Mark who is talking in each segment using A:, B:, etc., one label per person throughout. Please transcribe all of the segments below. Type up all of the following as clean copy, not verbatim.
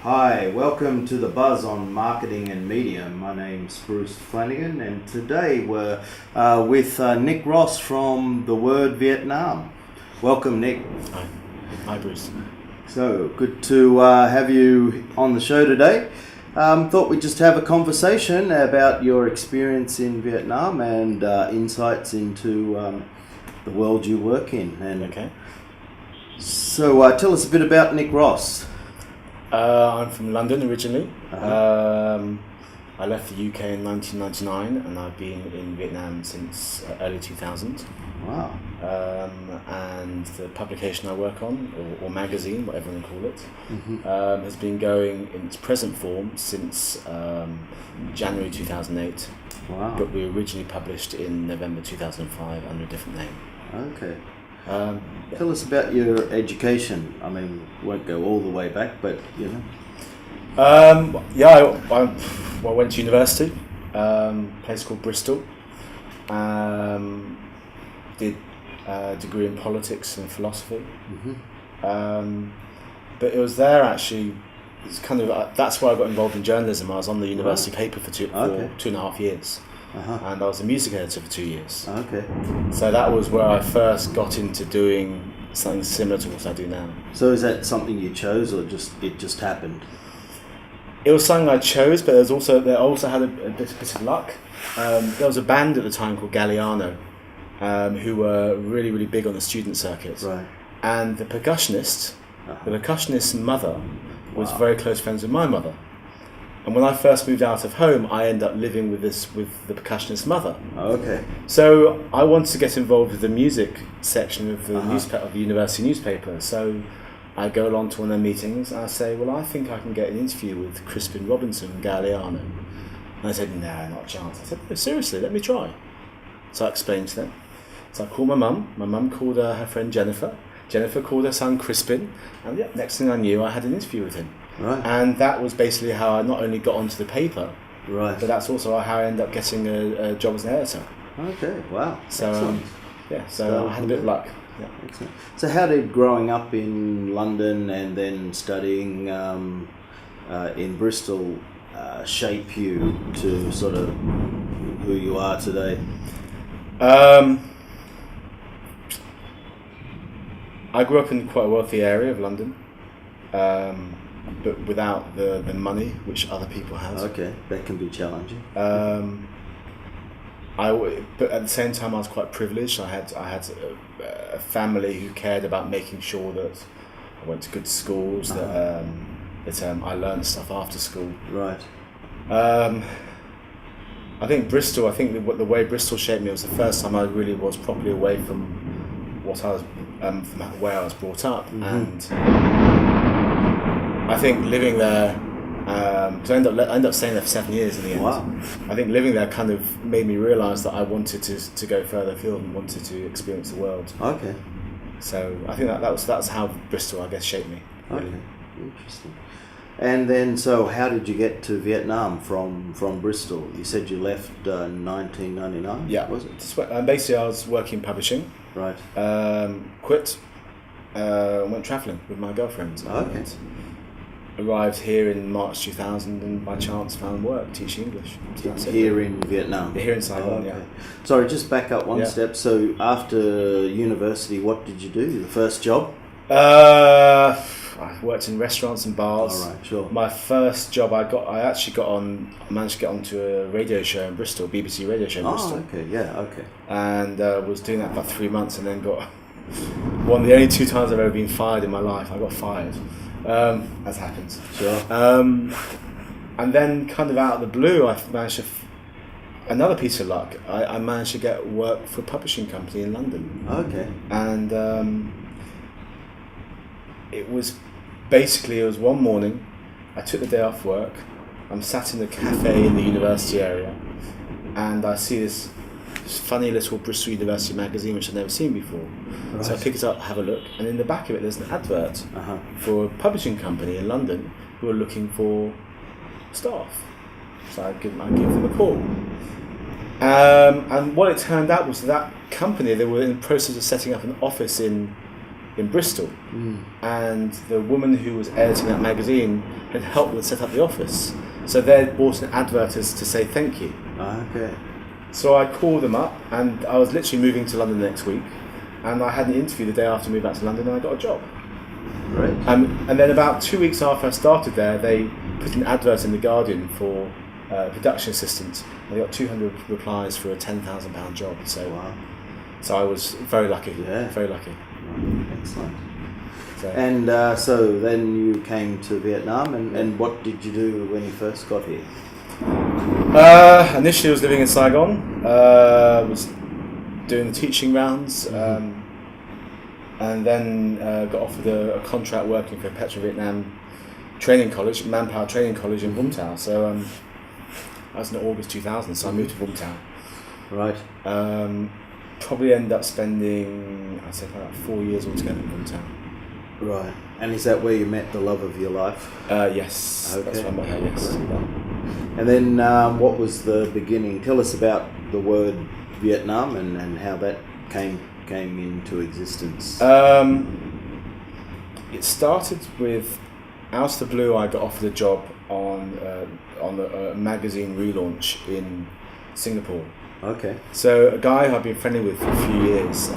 A: Hi, welcome to the Buzz on Marketing and Media. My name's Bruce Flanagan, and today we're with Nick Ross from The Word Vietnam. Welcome, Nick.
B: Hi. Hi, Bruce.
A: So good to have you on the show today. Thought we'd just have a conversation about your experience in Vietnam and insights into the world you work in. And
B: Okay.
A: So tell us a bit about Nick Ross.
B: I'm from London originally.
A: Uh-huh.
B: I left the UK in 1999 and I've been in Vietnam since early 2000.
A: Wow.
B: And the publication I work on, or magazine, whatever you call it,
A: Mm-hmm.
B: has been going in its present form since January 2008.
A: Wow.
B: But we were originally published in November 2005 under a different name.
A: Okay.
B: Yeah.
A: Tell us about your education. I mean, won't go all the way back, but you know.
B: I went to university, place called Bristol. Did a degree in politics and philosophy.
A: Mm-hmm.
B: But it was there actually. It's kind of that's where I got involved in journalism. I was on the university paper for 2.5 years,
A: Uh-huh.
B: and I was a music editor for 2 years.
A: Okay.
B: So that was where I first got into doing something similar to what I do now.
A: So is that something you chose, or it just happened?
B: It was something I chose, but they also had a bit of luck. There was a band at the time called Galliano, who were really, really big on the student circuit.
A: Right.
B: And the percussionist's mother was
A: Wow.
B: very close friends with my mother. And when I first moved out of home, I ended up living with the percussionist's mother.
A: Okay.
B: So I wanted to get involved with the music section of the of the university newspaper. So I go along to one of their meetings and I say, well, I think I can get an interview with Crispin Robinson and Galliano. And they said, no, not a chance. I said, no, seriously, let me try. So I explained to them. So I called my mum. My mum called her friend Jennifer. Jennifer called her son Crispin. And yeah, next thing I knew, I had an interview with him.
A: Right.
B: And that was basically how I not only got onto the paper,
A: Right.
B: but that's also how I ended up getting a job as an editor.
A: Okay. Wow.
B: So
A: Excellent.
B: so I had a bit of luck. Yeah.
A: Excellent. So how did growing up in London and then studying in Bristol shape you to sort of who you are today?
B: I grew up in quite a wealthy area of London, but without the money which other people have.
A: Okay, that can be challenging.
B: But at the same time, I was quite privileged. I had a family who cared about making sure that I went to good schools, that I learned stuff after school.
A: Right.
B: I think Bristol. I think the way Bristol shaped me was the first time I really was properly away from what I was, from where I was brought up, and I think living there. Because I ended up staying there for 7 years in the end.
A: Wow.
B: I think living there kind of made me realise that I wanted to go further afield and wanted to experience the world.
A: Okay.
B: So I think that's how Bristol, I guess, shaped me. Really.
A: Okay. Interesting. And then, so how did you get to Vietnam from Bristol? You said you left 1999.
B: Yeah.
A: Was it?
B: Basically, I was working in publishing.
A: Right.
B: Quit. Went travelling with my girlfriend.
A: Okay.
B: And arrived here in March 2000 and by chance found work teaching English. So that's it.
A: Here in Vietnam?
B: Here in Saigon, yeah.
A: Sorry, just back up one
B: Yeah.
A: step. So after university, what did you do? The first job?
B: I worked in restaurants and bars.
A: All right, sure.
B: My first job I managed to get onto a radio show in Bristol, BBC radio show in Bristol.
A: Oh, okay, yeah, okay.
B: And was doing that for about 3 months and then got one of the only 2 times I've ever been fired in my life. I got fired. As happens.
A: Sure.
B: And then kind of out of the blue, I managed to, another piece of luck, I managed to get work for a publishing company in London.
A: Okay.
B: And it was one morning, I took the day off work, I'm sat in the cafe in the university area, and I see this funny little Bristol University magazine which I'd never seen before. Right. So I pick it up, have a look, and in the back of it there's an advert for a publishing company in London who are looking for staff. So I give them a call. And what it turned out was that company, they were in the process of setting up an office in in Bristol, and the woman who was editing that magazine had helped them set up the office. So they bought an advert to say thank you.
A: Okay.
B: So I called them up, and I was literally moving to London the next week, and I had an interview the day after I moved back to London, and I got a job.
A: Right.
B: And then about 2 weeks after I started there, they put an advert in The Guardian for production assistant. And they got 200 replies for a £10,000 job. So,
A: wow.
B: So I was very lucky.
A: Yeah.
B: Very lucky.
A: Right. Excellent.
B: So,
A: And so then you came to Vietnam, and what did you do when you first got here?
B: Initially, I was living in Saigon. Was doing the teaching rounds, and then got offered a contract working for Petro Vietnam Training College, Manpower Training College in Vũng Tàu. So that was in August 2000. So I moved to Vũng Tàu.
A: Right.
B: Probably ended up spending, I'd say, about 4 years altogether in Vũng Tàu.
A: Right. And is that where you met the love of your life?
B: Yes.
A: Okay.
B: That's where I met her. Yes.
A: And then what was the beginning? Tell us about the word Vietnam and how that came into existence.
B: It started with, out of the blue, I got offered a job on a magazine relaunch in Singapore.
A: Okay.
B: So a guy I've been friendly with for a few years,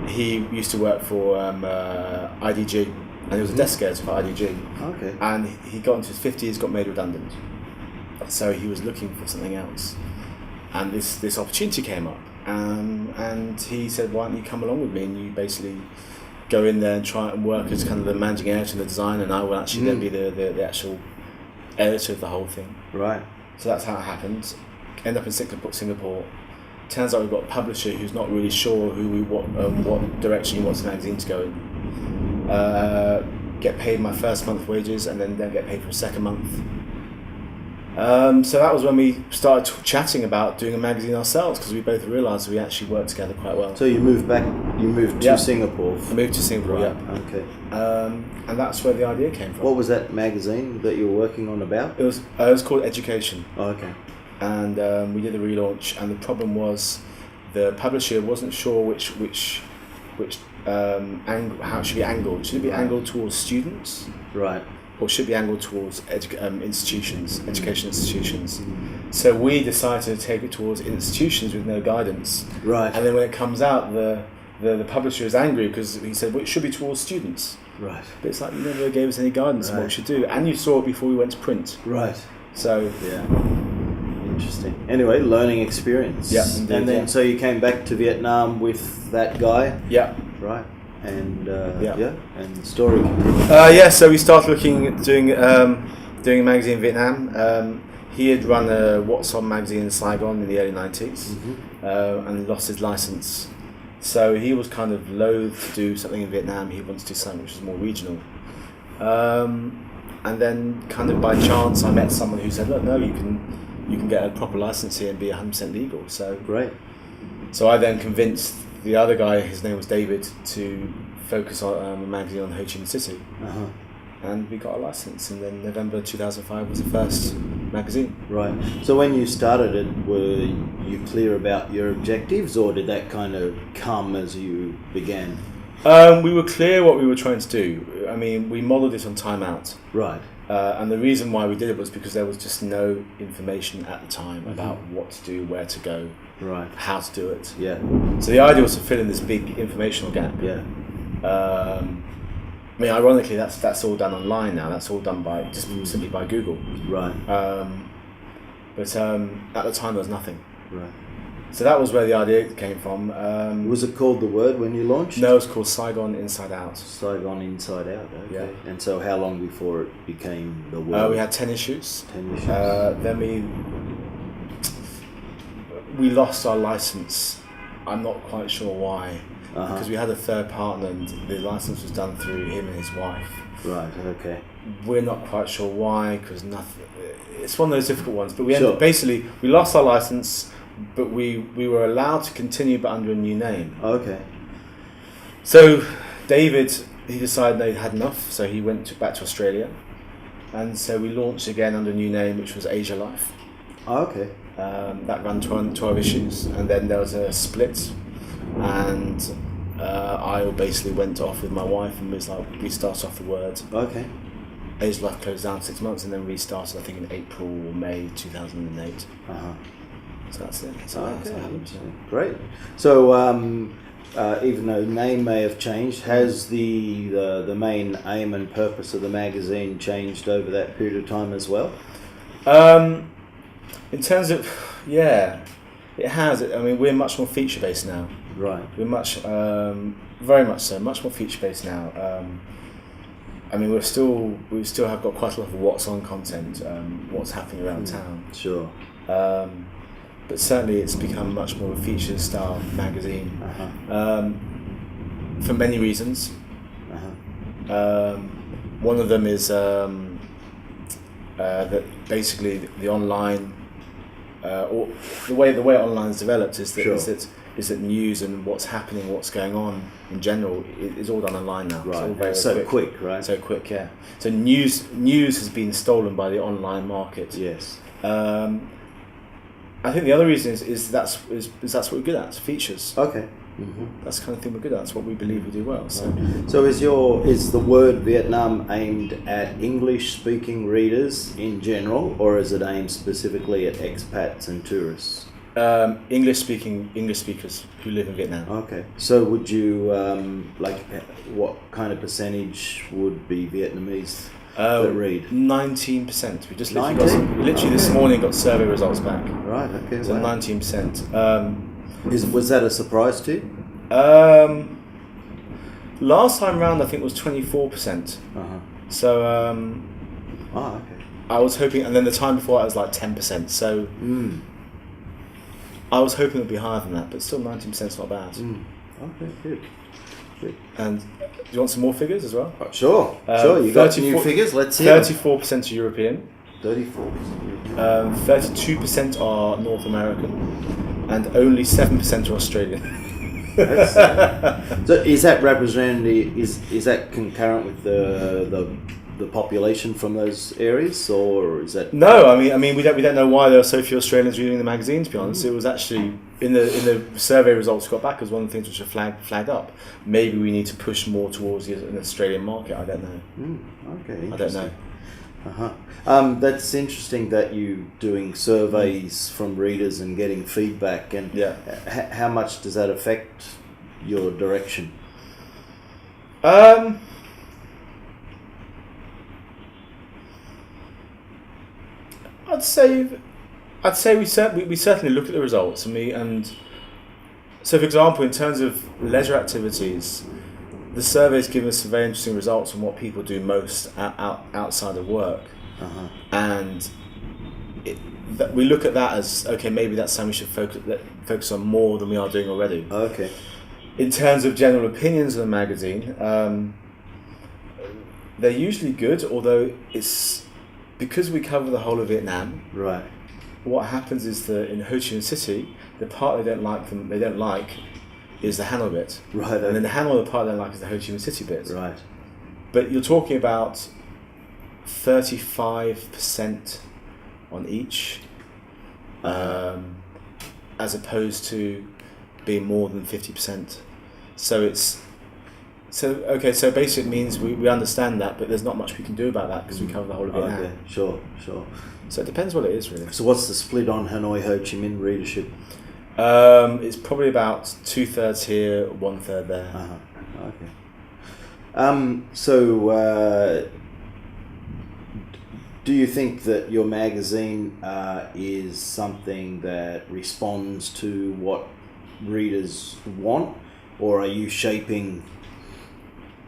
B: he used to work for IDG, and he was a desk editor for IDG.
A: Okay.
B: And he got into his 50s, got made redundant. So he was looking for something else. And this opportunity came up. And he said, why don't you come along with me, and you basically go in there and try and work as kind of the managing editor and the designer, and I will actually then be the actual editor of the whole thing.
A: Right.
B: So that's how it happened. End up in Singapore. Turns out we've got a publisher who's not really sure what direction he wants the magazine to go in. Get paid my first month wages, and then get paid for a second month. So that was when we started chatting about doing a magazine ourselves, because we both realised we actually worked together quite well.
A: So you moved to Singapore.
B: I moved to Singapore,
A: Right.
B: yeah.
A: Okay.
B: And that's where the idea came from.
A: What was that magazine that you were working on about?
B: It was called Education.
A: Oh, okay.
B: And we did the relaunch, and the problem was the publisher wasn't sure which angle, how it should be angled. Should it be angled towards students?
A: Right.
B: Or should it be angled towards institutions, education institutions? So we decided to take it towards institutions with no guidance.
A: Right.
B: And then when it comes out, the publisher is angry because he said, well, it should be towards students.
A: Right.
B: But it's like, you never gave us any guidance on what we should do. And you saw it before we went to print.
A: Right.
B: So
A: yeah. Interesting. Anyway, learning experience.
B: Yeah, indeed,
A: and then so you came back to Vietnam with that guy.
B: Yeah.
A: Right. And and the story continues.
B: So we started doing a magazine in Vietnam. He had run a What's On magazine in Saigon in the early 90s, and lost his license. So he was kind of loath to do something in Vietnam. He wanted to do something which was more regional. And then kind of by chance I met someone who said, look, no, you can get a proper license here and be 100% legal. So
A: great.
B: So I then convinced the other guy, his name was David, to focus on a magazine on Ho Chi Minh City. And we got a license, and then November 2005 was the first magazine.
A: Right. So when you started it, were you clear about your objectives, or did that kind of come as you began?
B: We were clear what we were trying to do. I mean, we modelled it on Time Out.
A: Right.
B: And the reason why we did it was because there was just no information at the time about what to do, where to go,
A: right,
B: how to do it.
A: Yeah.
B: So the idea was to fill in this big informational gap.
A: Yeah.
B: I mean, ironically, that's all done online now. That's all done by just simply by Google.
A: Right.
B: But at the time, there was nothing.
A: Right.
B: So that was where the idea came from.
A: Was it called The Word when you launched?
B: No, it was called Saigon Inside Out.
A: Saigon Inside Out, okay.
B: Yeah.
A: And so how long before it became The Word?
B: We had 10 issues.
A: 10 issues.
B: Then we lost our license. I'm not quite sure why. Because we had a third partner and the license was done through him and his wife.
A: Right, okay.
B: We're not quite sure why, because nothing. It's one of those difficult ones. But we ended, basically, we lost our license, but we were allowed to continue but under a new name.
A: Okay.
B: So David, he decided they had enough, so he went back to Australia. And so we launched again under a new name, which was Asia Life.
A: Okay.
B: That ran 12 issues, and then there was a split, and I basically went off with my wife and was like, we started off the Word.
A: Okay.
B: Age Life closed down 6 months and then restarted, I think, in April or May 2008. So that's it. That's how it happened.
A: Great. So, even though name may have changed, has the main aim and purpose of the magazine changed over that period of time as well?
B: In terms of, yeah, it has. I mean, we're much more feature based now.
A: Right.
B: We're much, very much so, much more feature based now. I mean, we still have got quite a lot of what's on content, what's happening around town.
A: Sure.
B: But certainly it's become much more a feature style magazine for many reasons. One of them is that basically the online, or the way online is developed is that,
A: sure.
B: is that news and what's happening, what's going on in general is all done online now.
A: Right.
B: It's all very
A: so quick, right?
B: So quick, yeah. So news has been stolen by the online market.
A: Yes.
B: I think the other reason is that's what we're good at, features.
A: Okay.
B: That's the kind of thing we're good at. That's what we believe we do well. So
A: is the Word Vietnam aimed at English-speaking readers in general, or is it aimed specifically at expats and tourists?
B: English speakers who live in Vietnam.
A: Okay. So would you what kind of percentage would be Vietnamese that read?
B: 19%. We just
A: 19?
B: literally this morning got survey results back.
A: Right. Okay.
B: So
A: wow.
B: 19%.
A: Was that a surprise to you?
B: Last time round, I think it was 24%. So
A: okay.
B: I was hoping, and then the time before it was like 10%. So I was hoping it would be higher than that, but still 19% is not bad.
A: Okay, good.
B: And do you want some more figures as well?
A: Sure. You got new figures. Let's hear.
B: 34% are European.
A: 34%.
B: 32% are North American, and only 7% are Australian.
A: So is that representative? Is that concurrent with the population from those areas, or is that?
B: No, I mean we don't know why there are so few Australians reading the magazine. To be honest, it was actually in the survey results we got back as one of the things which are flagged up. Maybe we need to push more towards an Australian market. I don't know.
A: Okay.
B: I don't know.
A: That's interesting that you doing surveys from readers and getting feedback, and how much does that affect your direction?
B: I'd say we certainly look at the results, and so for example, in terms of leisure activities, the surveys give us some very interesting results on what people do most outside of work, and we look at that as okay, maybe that's something we should focus on more than we are doing already.
A: Okay.
B: In terms of general opinions of the magazine, they're usually good, although it's because we cover the whole of Vietnam.
A: Right.
B: What happens is that in Ho Chi Minh City, the part they don't like is the Hanoi bit.
A: Right.
B: And then the Hanoi, the part they don't like is the Ho Chi Minh City bit.
A: Right.
B: But you're talking about 35% on each, as opposed to being more than 50%. So basically it means we understand that, but there's not much we can do about that because we cover the whole of Vietnam.
A: Okay, sure.
B: So it depends what it is, really.
A: So what's the split on Hanoi Ho Chi Minh readership?
B: It's probably about 2/3 here, 1/3 there.
A: Okay. Do you think that your magazine is something that responds to what readers want, or are you shaping?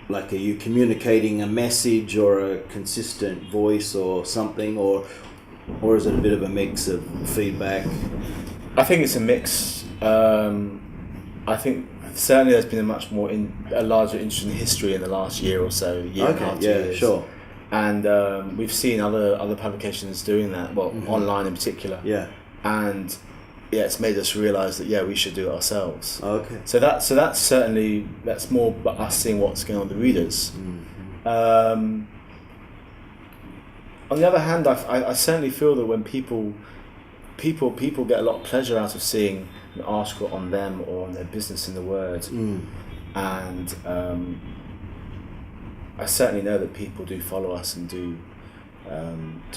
A: Like, are you communicating a message or a consistent voice or something, or is it a bit of a mix of feedback?
B: I think it's a mix. I think certainly there's been a larger interest in history in the last year or so, and a half, 2 years.
A: Sure.
B: And we've seen other publications doing that, online in particular.
A: Yeah.
B: And it's made us realise that we should do it ourselves.
A: Okay.
B: So that's more us seeing what's going on with the readers. On the other hand, I certainly feel that when people get a lot of pleasure out of seeing an article on them or on their business in the Word, and I certainly know that people do follow us and do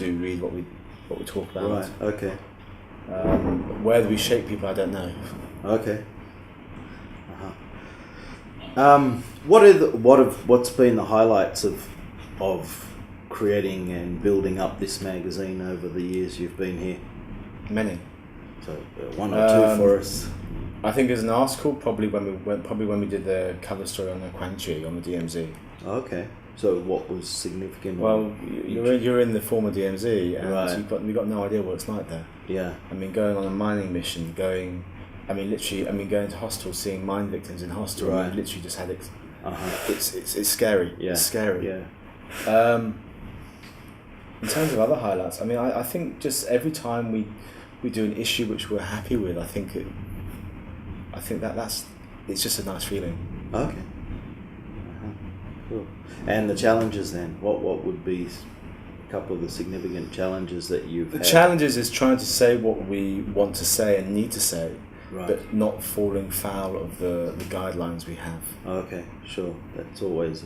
B: read what we talk about.
A: Right. Okay.
B: Whether we shape people, I don't know.
A: Okay. What's been the highlights of creating and building up this magazine over the years you've been here?
B: Many.
A: So one or two for us.
B: I think there's an article probably when we did the cover story on the Quanchi on the DMZ.
A: Okay. So what was significant?
B: Well, you're in the former DMZ, and
A: right.
B: you've got no idea what it's like there.
A: Yeah.
B: I mean, going on a mining mission, going to hospitals, seeing mine victims in hospital.
A: Right.
B: Literally just had it's scary.
A: Yeah.
B: It's scary.
A: Yeah.
B: In terms of other highlights, I mean, I think just every time we do an issue which we're happy with, I think it's just a nice feeling.
A: Okay. Cool. And the challenges then? What would be a couple of the significant challenges that you've had?
B: The challenges is trying to say what we want to say and need to say,
A: right.
B: but not falling foul of the guidelines we have.
A: Okay, sure. That's always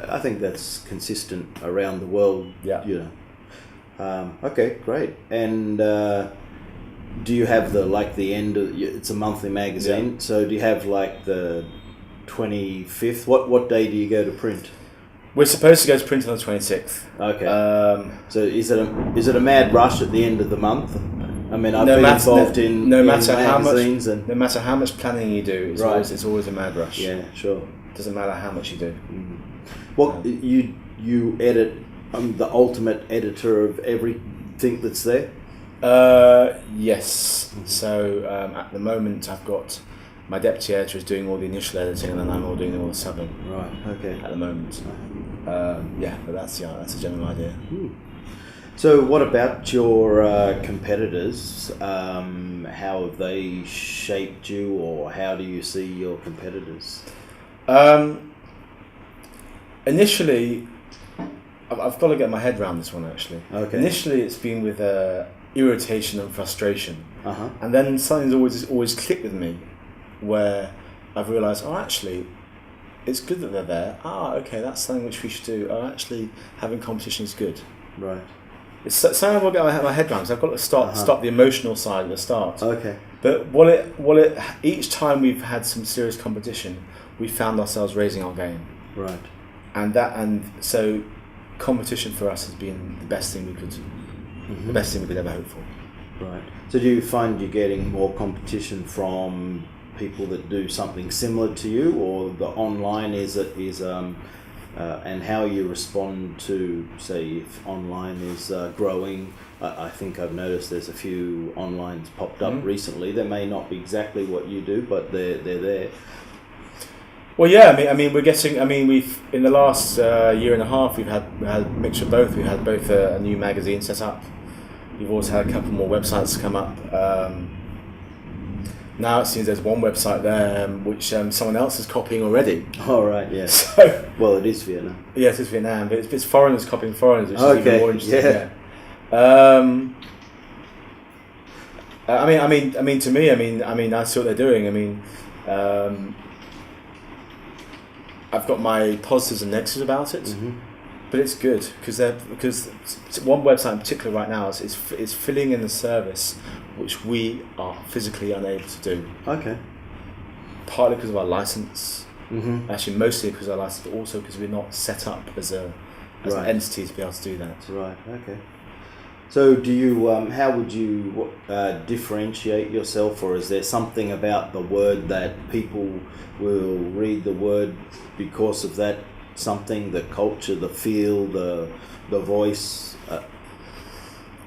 A: I think that's consistent around the world.
B: Yeah.
A: You know. Okay, great. And do you have the end of it's a monthly magazine?
B: Yeah.
A: So do you have like the 25th? What day do you go to print?
B: We're supposed to go to print on the 26th.
A: Okay. So is it a mad rush at the end of the month? I mean, I've been involved in magazines and
B: no matter how much planning you do, it's
A: right.
B: it's always a mad rush.
A: Yeah, sure.
B: Doesn't matter how much you do.
A: Mm. What you edit? I'm the ultimate editor of everything that's there.
B: Yes.
A: Mm-hmm.
B: So at the moment, I've got my deputy editor is doing all the initial editing, and then I'm all doing all the subbing.
A: Right. Okay.
B: At the moment. Yeah, but that's a general idea.
A: So, what about your competitors? How have they shaped you, or how do you see your competitors?
B: Initially, I've got to get my head around this one actually.
A: Okay.
B: Initially, it's been with irritation and frustration, and then something's always clicked with me, where I've realised, actually, it's good that they're there. Okay, that's something which we should do. Actually, having competition is good.
A: Right.
B: It's something I've got to get my head around. So I've got to stop the emotional side at the start.
A: Okay.
B: But each time we've had some serious competition, we found ourselves raising our game.
A: Right.
B: And so competition for us has been the best thing we could ever hope for.
A: Right. So do you find you're getting more competition from people that do something similar to you, or the online and how you respond to, say, if online is growing? I think I've noticed there's a few onlines popped up recently. They may not be exactly what you do, but they're there.
B: Well, yeah. I mean, we're getting. I mean, we've in the last year and a half, we've had a mixture of both. We've had both a new magazine set up. We've also had a couple more websites come up. Now it seems there's one website there which someone else is copying already.
A: Oh, right, yeah.
B: So,
A: well, it is Vietnam.
B: Yes, it's Vietnam, but it's foreigners copying foreigners, which is even more interesting.
A: Yeah.
B: I mean, to me, I mean, I see what they're doing. I mean, I've got my positives and negatives about it, but it's good because one website in particular right now is filling in the service which we are physically unable to do.
A: Okay.
B: Partly because of our license, actually mostly because of our license, but also because we're not set up as an entity to be able to do that.
A: Right. Okay. So, do you? How would you differentiate yourself, or is there something about the word that people will read the word because of that? Something, the culture, the feel, the voice.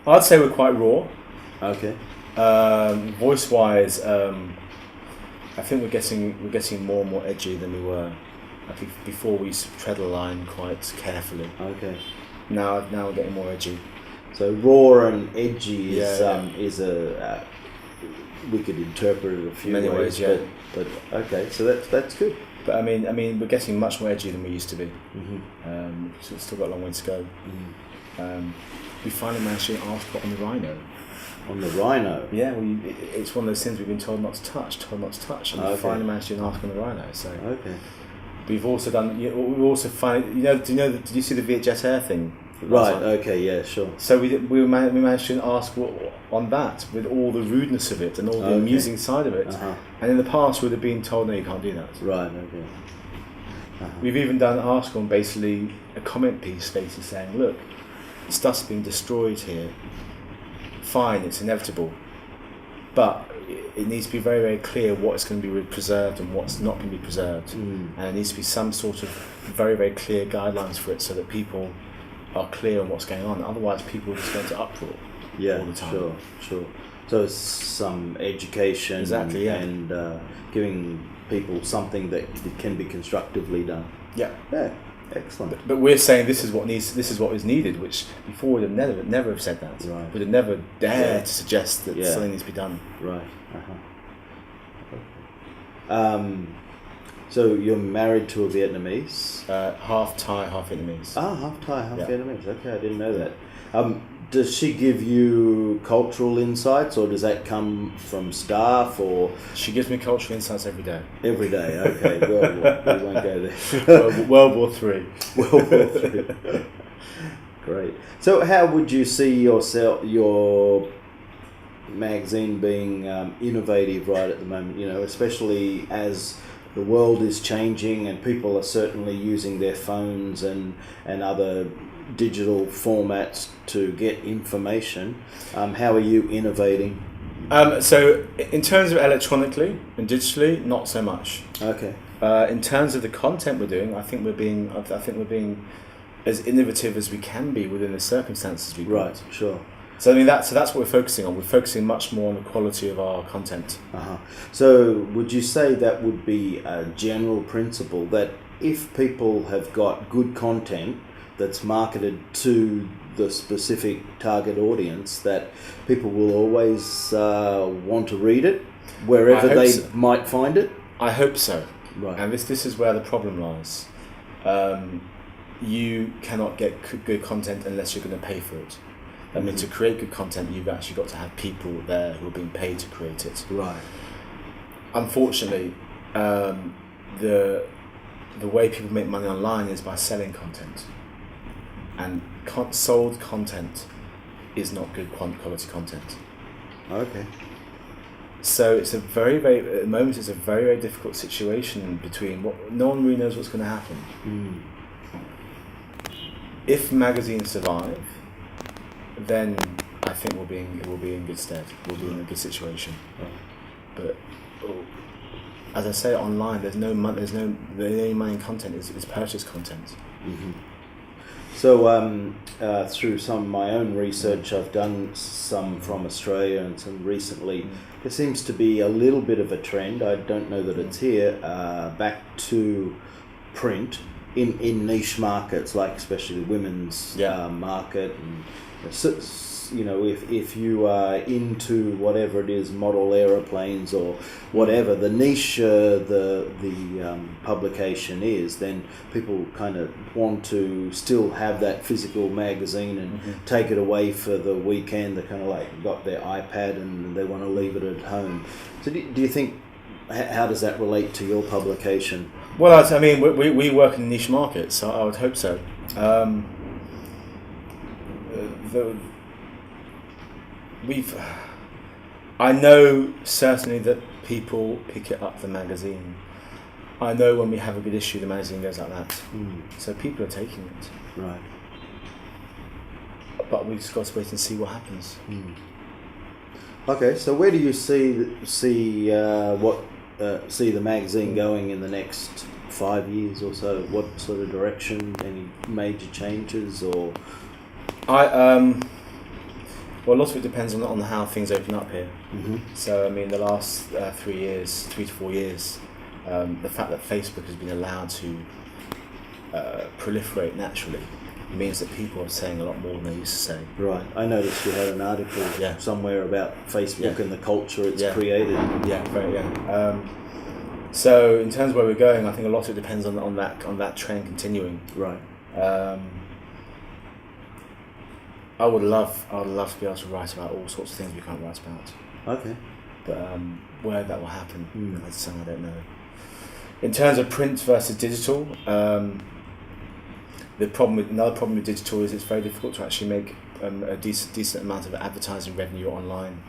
B: I'd say we're quite raw.
A: Okay.
B: Voice-wise, I think we're getting more and more edgy than we were. I think before we used to tread the line quite carefully.
A: Okay.
B: Now we're getting more edgy.
A: So raw and edgy is a we could interpret it a few ways.
B: Yeah.
A: But okay, so that's good.
B: But I mean, we're getting much more edgy than we used to be. So it's still got a long way to go. we finally managed to get an article on the rhino.
A: On the rhino?
B: Yeah, it's one of those things we've been told not to touch, and we finally managed to do an article on the rhino. So we've also done. We also find. Did you see the VHS Air thing?
A: Right. Okay. Yeah. Sure.
B: So we managed to do an article on that with all the rudeness of it and all the amusing side of it. And in the past, we'd have been told, no, you can't do that.
A: Right. Okay.
B: We've even done an article on basically a comment piece, basically saying, look, stuff's being destroyed here. Fine, it's inevitable, but it needs to be very, very clear what's going to be preserved and what's not going to be preserved, and there needs to be some sort of very, very clear guidelines for it so that people are clear on what's going on. Otherwise, people just go into uproar all the time.
A: Sure. So it's some education and giving people something that can be constructively done.
B: Yeah.
A: Excellent.
B: But we're saying this is what is needed, which before we'd have never have said that.
A: Right.
B: We'd have never dared to suggest that something needs to be done.
A: Right. So you're married to a Vietnamese?
B: Half Thai, half Vietnamese.
A: Half Thai, half Vietnamese. Okay, I didn't know that. Does she give you cultural insights, or does that come from staff, or?
B: She gives me cultural insights every day.
A: Every day, okay. Well, we won't go there.
B: World War III.
A: World War III. Great. So how would you see your magazine being innovative right at the moment, especially as the world is changing and people are certainly using their phones and other digital formats to get information. How are you innovating?
B: So in terms of electronically and digitally, not so much.
A: Okay.
B: In terms of the content we're doing, I think we're being as innovative as we can be within the circumstances we've got.
A: Right, sure.
B: So I mean that's what we're focusing on. We're focusing much more on the quality of our content.
A: So would you say that would be a general principle that if people have got good content that's marketed to the specific target audience, that people will always want to read it wherever they might find it?
B: I hope so.
A: Right.
B: And this is where the problem lies. You cannot get good content unless you're going to pay for it. I mean, to create good content, you've actually got to have people there who are being paid to create it.
A: Right.
B: Unfortunately, the way people make money online is by selling content. And sold content is not good quality content.
A: Okay.
B: So it's at the moment it's a very, very difficult situation between no one really knows what's going to happen. If magazines survive, then I think we'll be in good stead. We'll be in a good situation. But as I say, online there's no money. The only money in content is purchased content.
A: So through some of my own research, I've done some from Australia and some recently. There seems to be a little bit of a trend. I don't know that it's here. Back to print in niche markets, like especially the women's market. And if you are into whatever it is, model aeroplanes or whatever the niche the publication is, then people kind of want to still have that physical magazine and take it away for the weekend. They're kind of like got their iPad and they want to leave it at home. So do you think, how does that relate to your publication?
B: Well, I mean, we work in niche markets, so I would hope so. I know certainly that people pick it up, the magazine. I know when we have a good issue, the magazine goes like that. So people are taking it.
A: Right.
B: But we've just got to wait and see what happens.
A: Okay, so where do you see the magazine going in the next 5 years or so? What sort of direction? Any major changes or?
B: Well, a lot of it depends on how things open up here. So, I mean, the last 3 to 4 years, the fact that Facebook has been allowed to proliferate naturally means that people are saying a lot more than they used to say.
A: Right. I noticed you had an article somewhere about Facebook and the culture it's created.
B: So, in terms of where we're going, I think a lot of it depends on that trend continuing.
A: Right.
B: I would love to be able to write about all sorts of things we can't write about.
A: Okay.
B: But where that will happen, that's something I don't know. In terms of print versus digital, another problem with digital is it's very difficult to actually make a decent amount of advertising revenue online.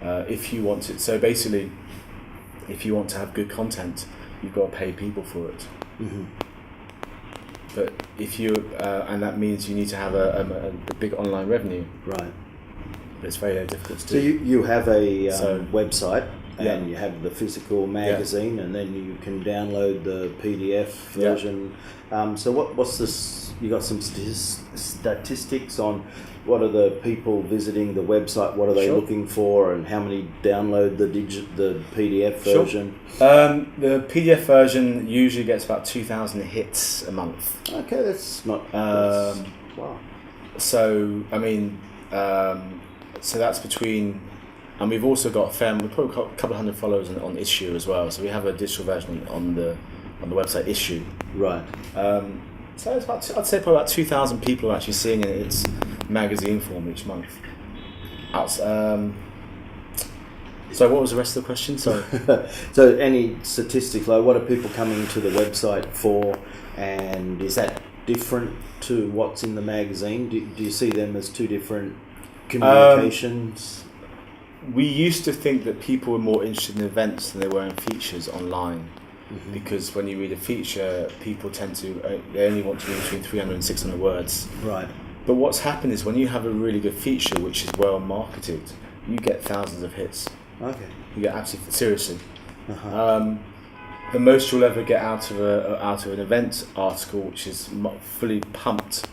B: If you want it, so basically, if you want to have good content, you've got to pay people for it. But if you and that means you need to have a big online revenue.
A: Right.
B: But it's very difficult to
A: do.
B: So
A: you have a website,
B: yeah.
A: and you have the physical magazine, and then you can download the PDF version. So what's this? You got some statistics on what are the people visiting the website? What are they looking for, and how many download the PDF version?
B: The PDF version usually gets about 2,000 hits a month.
A: Okay, that's not. Wow.
B: So I mean, so that's between. And we've also got we've probably got a couple of hundred followers on Issue as well. So we have a digital version on the website Issue.
A: Right.
B: So it's I'd say probably about 2,000 people are actually seeing it in its magazine form each month. So what was the rest of the question? Sorry.
A: So any statistics, like what are people coming to the website for, and is that different to what's in the magazine? Do you see them as two different communications?
B: We used to think that people were more interested in events than they were in features online. Because when you read a feature, people tend to, they only want to read between 300 and 600 words.
A: Right.
B: But what's happened is when you have a really good feature which is well marketed, you get thousands of hits.
A: Okay.
B: You get absolutely, seriously. The most you'll ever get out of an event article which is fully pumped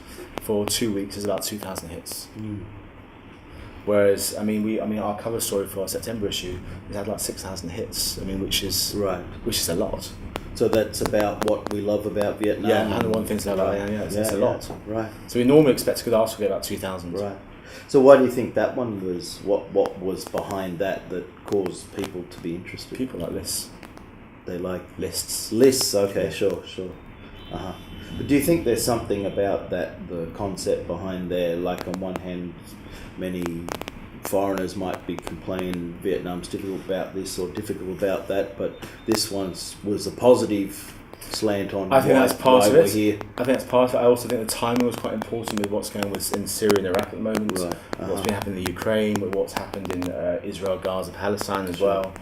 B: for 2 weeks is about 2,000 hits. Whereas, I mean, our cover story for our September issue has had like 6,000 hits. I mean, which is a lot.
A: So that's about what we love about Vietnam.
B: Yeah, 101 things about Vietnam. Yeah, it's a lot.
A: Right.
B: So we normally expect a good article to get about 2,000.
A: Right. So why do you think that one was? What was behind that caused people to be interested?
B: People like lists.
A: They like
B: lists.
A: Lists. Okay, sure. But do you think there's something about that, the concept behind there? Like on one hand, many foreigners might be complaining Vietnam's difficult about this or difficult about that, but this one was a positive slant on.
B: I think that's part of it.
A: Here.
B: I think that's part of it. I also think the timing was quite important with what's going on in Syria and Iraq at the moment. Right. What's been happening in the Ukraine, with what's happened in Israel, Gaza, Palestine as well.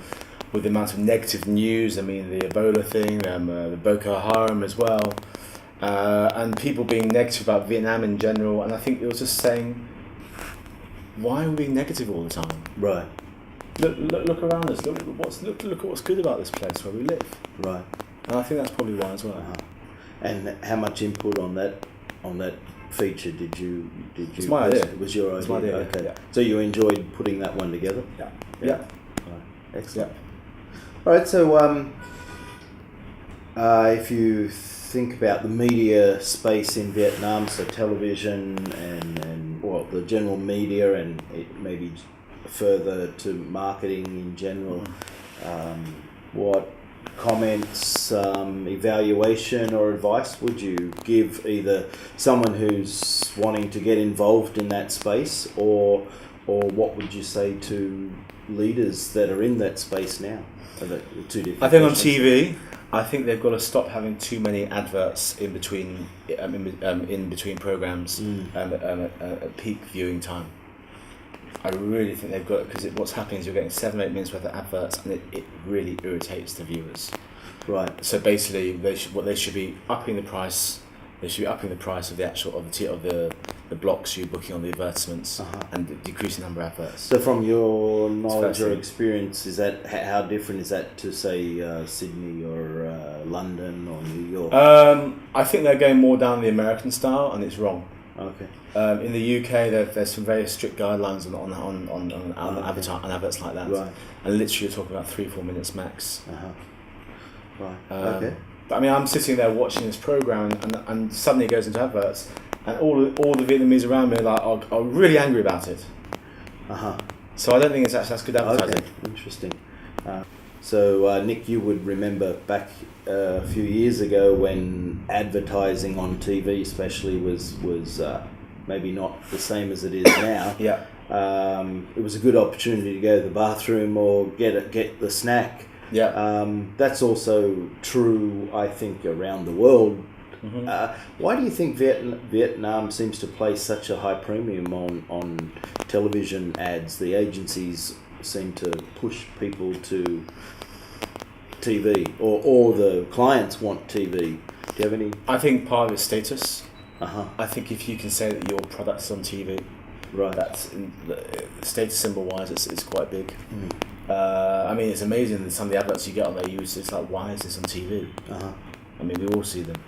B: With the amount of negative news, I mean the Ebola thing, the Boko Haram as well, and people being negative about Vietnam in general. And I think it was just saying, why are we being negative all the time?
A: Right.
B: Look around us. Look at what's good about this place where we live.
A: Right.
B: And I think that's probably why as well.
A: And how much input on that feature did you?
B: It's my idea.
A: It was your idea.
B: It's my idea.
A: Okay.
B: Yeah.
A: So you enjoyed putting that one together.
B: Yeah.
A: Right. Excellent. Yeah. All right. So if you think about the media space in Vietnam, so television and the general media, and maybe further to marketing in general, what comments, evaluation or advice would you give either someone who's wanting to get involved in that space, or what would you say to leaders that are in that space now? Two different
B: I think
A: questions.
B: on TV, I think they've got to stop having too many adverts in between programs at peak viewing time. I really think they've got, because what's happening is you're getting 7-8 minutes worth of adverts, and it really irritates the viewers.
A: Right.
B: So basically, they should be upping the price. They should be upping the price of the blocks you're booking on the advertisements, and decreasing the number of adverts.
A: So from your knowledge or experience, is that how different is that to say Sydney or London or New York?
B: I think they're going more down the American style, and it's wrong.
A: Okay.
B: In the UK, there's some very strict guidelines on adverts like that,
A: right.
B: And literally you're talking about 3-4 minutes max.
A: Right. Okay.
B: But I mean, I'm sitting there watching this program, and suddenly it goes into adverts, and all the Vietnamese around me are really angry about it. So I don't think that's good advertising.
A: Okay. Interesting. So Nick, you would remember back a few years ago when advertising on TV, especially, was maybe not the same as it is now.
B: Yeah.
A: It was a good opportunity to go to the bathroom or get the snack.
B: Yeah.
A: That's also true, I think, around the world.
B: Mm-hmm.
A: Why do you think Vietnam seems to place such a high premium on television ads? The agencies seem to push people to TV, or the clients want TV. Do you have any?
B: I think part of it's status.
A: Uh-huh.
B: I think if you can say that your product's on TV,
A: Right.
B: that's status symbol wise, it's quite big.
A: Mm.
B: I mean, it's amazing that some of the adverts you get on there. It's like, why is this on TV?
A: Uh-huh.
B: I mean, we all see them.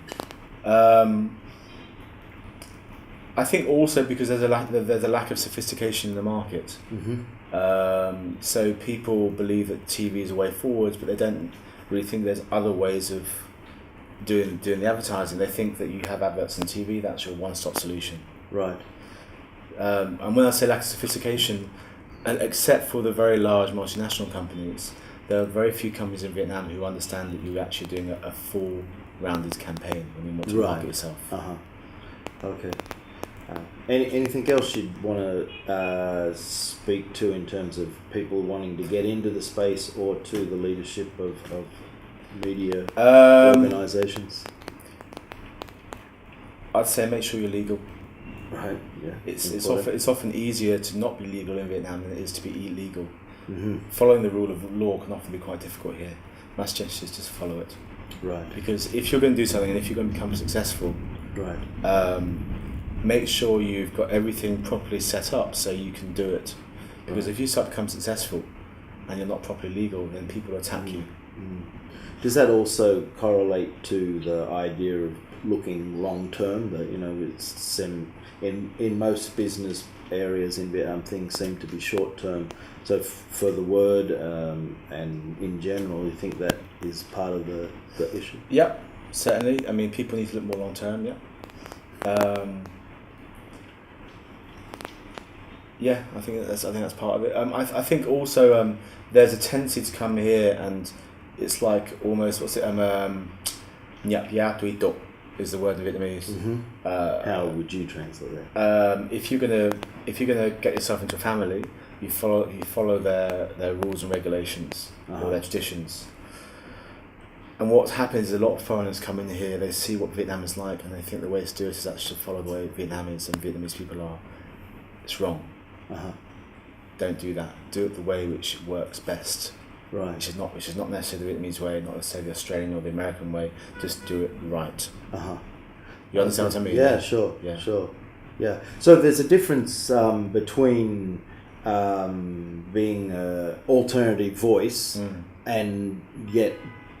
B: I think also because there's a lack of sophistication in the market.
A: Mm-hmm.
B: So people believe that TV is a way forward, but they don't really think there's other ways of doing the advertising. They think that you have adverts on TV, that's your one-stop solution.
A: Right.
B: And when I say lack of sophistication, and except for the very large multinational companies, there are very few companies in Vietnam who understand that you're actually doing a full rounded campaign when you want to market yourself.
A: Uh-huh. Okay. Anything else you'd want to speak to in terms of people wanting to get into the space or to the leadership of media organisations?
B: I'd say make sure you're legal.
A: Right. Yeah.
B: It's often easier to not be legal in Vietnam than it is to be illegal.
A: Mm-hmm.
B: Following the rule of law can often be quite difficult here. My suggestion is just follow it.
A: Right.
B: Because if you're going to do something and if you're going to become successful,
A: right.
B: Make sure you've got everything properly set up so you can do it. Because if you start to become successful and you're not properly legal, then people will attack you.
A: Mm. Does that also correlate to the idea of looking long term? That it's in most business areas in Vietnam, things seem to be short term. So for the word and in general, you think that is part of the issue?
B: Yeah, certainly. I mean, people need to look more long term. Yeah. Yeah, I think that's part of it. I think also there's a tendency to come here and it's like almost Nhap Nhap Tui Tục is the word in Vietnamese.
A: Mm-hmm. How would you translate that?
B: If you're gonna get yourself into a family, you follow their rules and regulations or their traditions. And what happens is a lot of foreigners come in here, they see what Vietnam is like, and they think the way to do it is actually follow the way Vietnam is and Vietnamese people are. It's wrong.
A: Uh-huh.
B: Don't do that. Do it the way which works best.
A: Right.
B: Which is not necessarily the Vietnamese way, not necessarily the Australian or the American way. Just do it right.
A: Uh-huh.
B: You understand what I mean?
A: Yeah, sure. Yeah. Sure. Yeah. So there's a difference between being an alternative voice and yet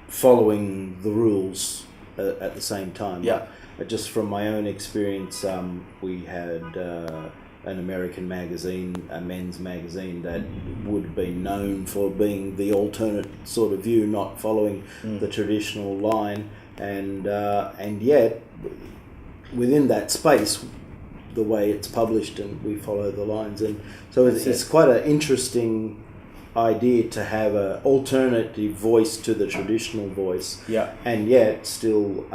A: following the rules at the same time.
B: Yeah.
A: Just from my own experience, we had an American magazine, a men's magazine that would have been known for being the alternate sort of view, not following the traditional line, and yet within that space, the way it's published, and we follow the lines, and so it's quite an interesting idea to have an alternative voice to the traditional voice, and yet still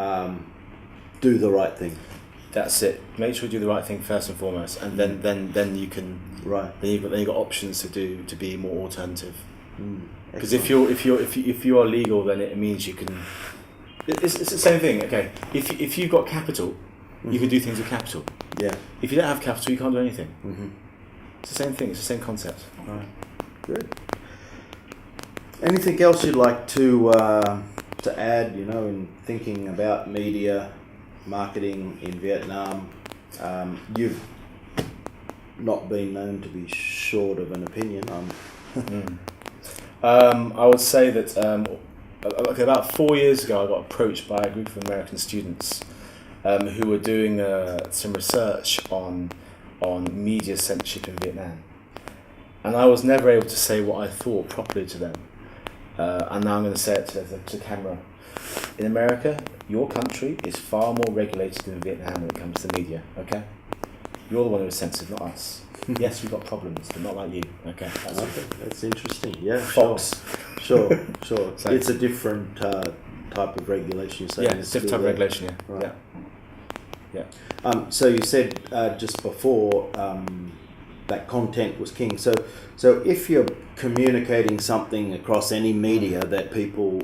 A: do the right thing.
B: That's it. Make sure you do the right thing first and foremost, and then you can.
A: Right.
B: Then you've got options to be more alternative. Because if you are legal, then it means you can. It's the same thing. Okay. If you've got capital, you can do things with capital.
A: Yeah.
B: If you don't have capital, you can't do anything.
A: Mm-hmm.
B: It's the same thing. It's the same concept.
A: Right. Good. Anything else you'd like to add? In thinking about media marketing in Vietnam, you've not been known to be short of an opinion on.
B: I would say that about 4 years ago, I got approached by a group of American students who were doing some research on media censorship in Vietnam, and I was never able to say what I thought properly to them. And now I'm going to say it to camera. In America, your country is far more regulated than Vietnam when it comes to media, okay? You're the one who is censored, not us. Yes, we've got problems, but not like you, okay?
A: That's interesting, yeah.
B: Fox.
A: Sure. So it's a different type of regulation, you're saying?
B: Yeah, it's a different type of regulation, yeah.
A: Right.
B: Yeah.
A: So you said just before that content was king. So if you're communicating something across any media that people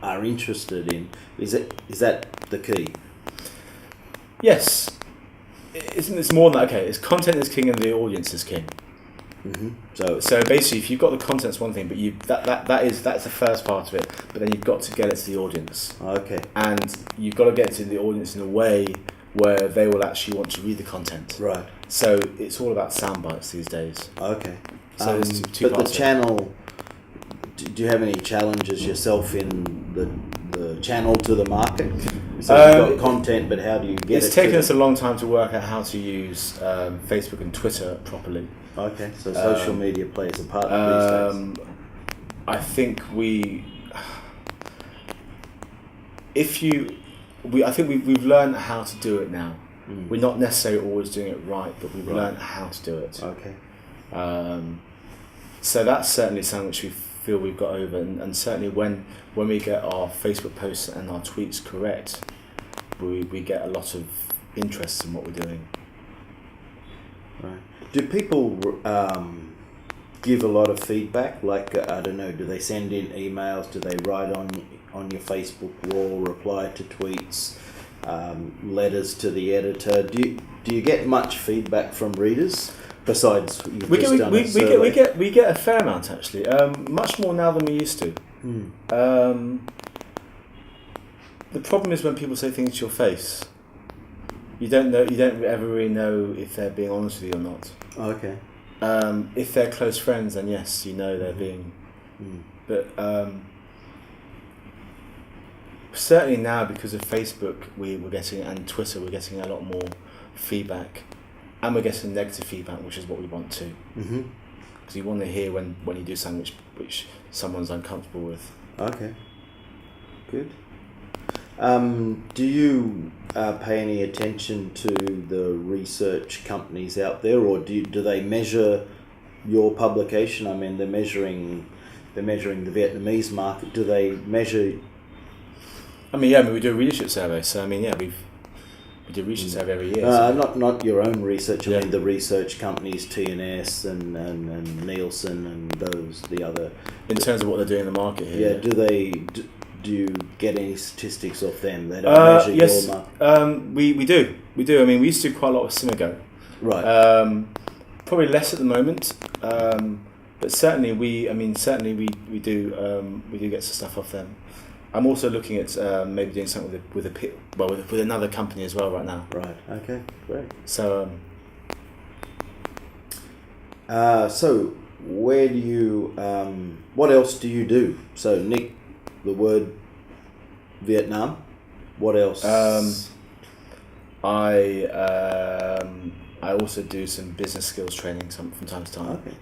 A: are interested in, is that the key?
B: Yes. It's more than that. Okay, it's content is king and the audience is king.
A: Mm-hmm.
B: So basically, if you've got the content, it's one thing, but that's the first part of it. But then you've got to get it to the audience.
A: Okay.
B: And you've got to get it to the audience in a way where they will actually want to read the content.
A: Right.
B: So it's all about sound bites these days.
A: Okay.
B: So there's two
A: but
B: parts
A: the channel. Do you have any challenges yourself in the channel to the market? So you've got content, but how do you get it?
B: It's taken us a long time to work out how to use Facebook and Twitter properly.
A: Okay, so social media plays a part these days.
B: I think we've learned how to do it now. We're not necessarily always doing it right, but we've learned how to do it.
A: Okay.
B: So that's certainly something which we feel we've got over, and certainly when we get our Facebook posts and our tweets correct, we get a lot of interest in what we're doing.
A: Right. Do people give a lot of feedback? Like, I don't know, do they send in emails? Do they write on your Facebook wall, reply to tweets, letters to the editor? Do you get much feedback from readers? Besides,
B: we get a fair amount actually, much more now than we used to. The problem is when people say things to your face, you don't ever really know if they're being honest with you or not.
A: Okay.
B: If they're close friends, then yes, you know they're being. But certainly now, because of Facebook, we're getting, and Twitter, we're getting a lot more feedback. And we're getting negative feedback, which is what we want to. Because you want to hear when you do something which someone's uncomfortable with. Okay,
A: good. Do you pay any attention to the research companies out there, or do they measure your publication? I mean, they're measuring the Vietnamese market. Do they measure?
B: We do a readership survey. So we do research survey every year.
A: Not your own research. I mean the research companies, TNS and Nielsen and the other.
B: In terms of what they're doing in the market here.
A: Yeah. Do you get any statistics off them? They don't measure
B: yes,
A: your market.
B: We do. We used to do quite a lot with Simigo.
A: Right.
B: Probably less at the moment. But certainly we do get some stuff off them. I'm also looking at maybe doing something with another company as well right now.
A: Right. Okay. Great.
B: So.
A: So where do you? What else do you do? So Nick, the word Vietnam. What else?
B: I also do some business skills training from time to time.
A: Okay.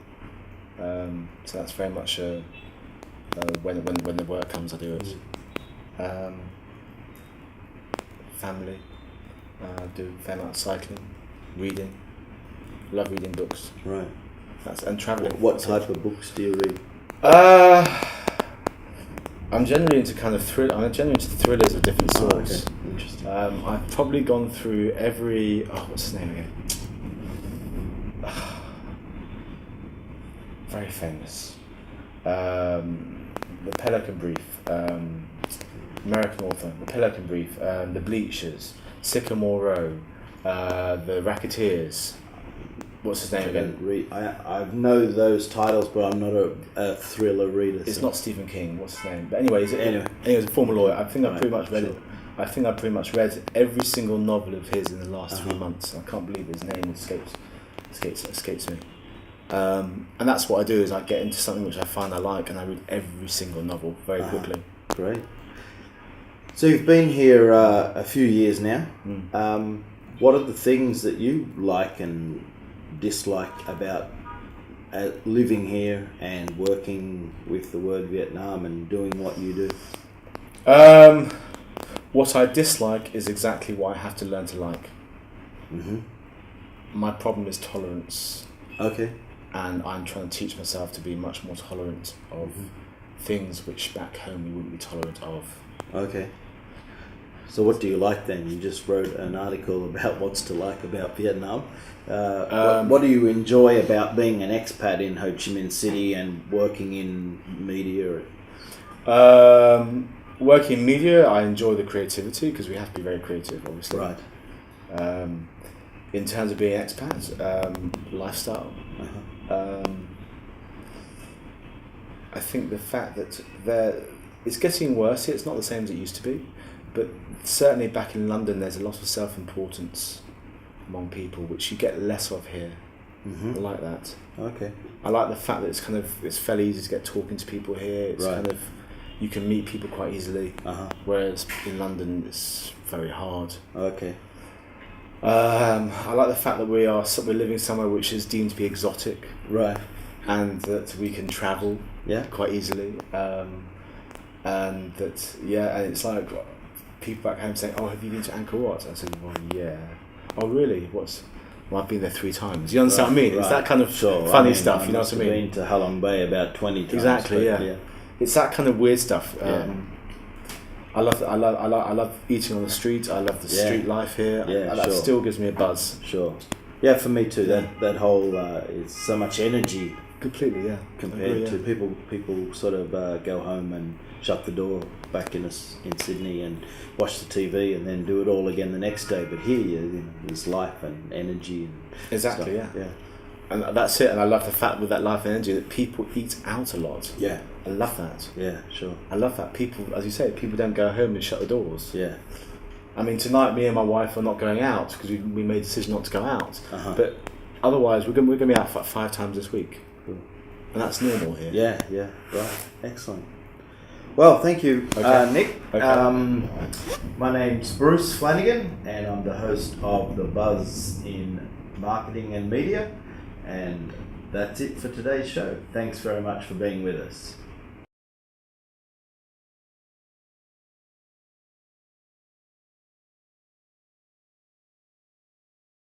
B: So that's very much when the work comes, I do it. Family, do a fair amount of cycling, reading, love reading books.
A: Right.
B: And travelling.
A: What type of books do you read?
B: I'm generally into thrillers of different sorts.
A: Okay. Interesting.
B: I've probably gone through every. What's his name again? Very famous. The Pelican Brief. American author, The Pelican Brief, The Bleachers, Sycamore Row, The Racketeers. What's his name again?
A: I know those titles, but I'm not a thriller reader.
B: It's not Stephen King. What's his name? But anyway, he's a former lawyer. I think I pretty much read it. I think I pretty much read every single novel of his in the last 3 months. I can't believe his name escapes me. And that's what I do, is I get into something which I find I like, and I read every single novel very quickly.
A: Great. So you've been here a few years now. What are the things that you like and dislike about living here and working with the word Vietnam and doing what you do?
B: What I dislike is exactly what I have to learn to like. My problem is tolerance.
A: Okay.
B: And I'm trying to teach myself to be much more tolerant of things which back home we wouldn't be tolerant of.
A: Okay. So what do you like then? You just wrote an article about what's to like about Vietnam. What do you enjoy about being an expat in Ho Chi Minh City and working in media?
B: Working in media, I enjoy the creativity because we have to be very creative, obviously.
A: Right.
B: In terms of being an expat, lifestyle. I think the fact that it's getting worse here, it's not the same as it used to be, but certainly back in London there's a lot of self-importance among people, which you get less of here. I like that.
A: Okay.
B: I like the fact that it's fairly easy to get talking to people here. It's kind of, you can meet people quite easily, whereas in London it's very hard.
A: Okay.
B: I like the fact that we're living somewhere which is deemed to be exotic,
A: right,
B: and that we can travel quite easily, and that and it's like people back home saying, "Oh, have you been to Angkor Wat?" I said, "Well, yeah." "Oh, really? Well, I've been there 3 times." You understand what I mean? It's that kind of funny stuff. You know what I mean?
A: I've been to Halong Bay about 20 times.
B: Exactly. Yeah. It's that kind of weird stuff. I love eating on the street. I love the street life here. That still gives me a buzz.
A: Sure. Yeah, for me too. That whole it's so much energy.
B: Completely, yeah.
A: Compared to people sort of go home and shut the door back in Sydney and watch the TV and then do it all again the next day. But here, there's life and energy and
B: exactly,
A: stuff. Yeah.
B: And that's it. And I love the fact with that life and energy that people eat out a lot.
A: Yeah.
B: I love that.
A: Yeah, sure.
B: I love that. People, as you say, people don't go home and shut the doors.
A: Yeah.
B: I mean, tonight me and my wife are not going out because we made a decision not to go out. But otherwise, we're going to be out 5 times this week. Cool. And that's normal here.
A: Yeah. Right. Excellent. Well, thank you, Nick.
B: Okay.
A: My name's Bruce Flanagan, and I'm the host of The Buzz in Marketing and Media. And that's it for today's show. Thanks very much for being with us.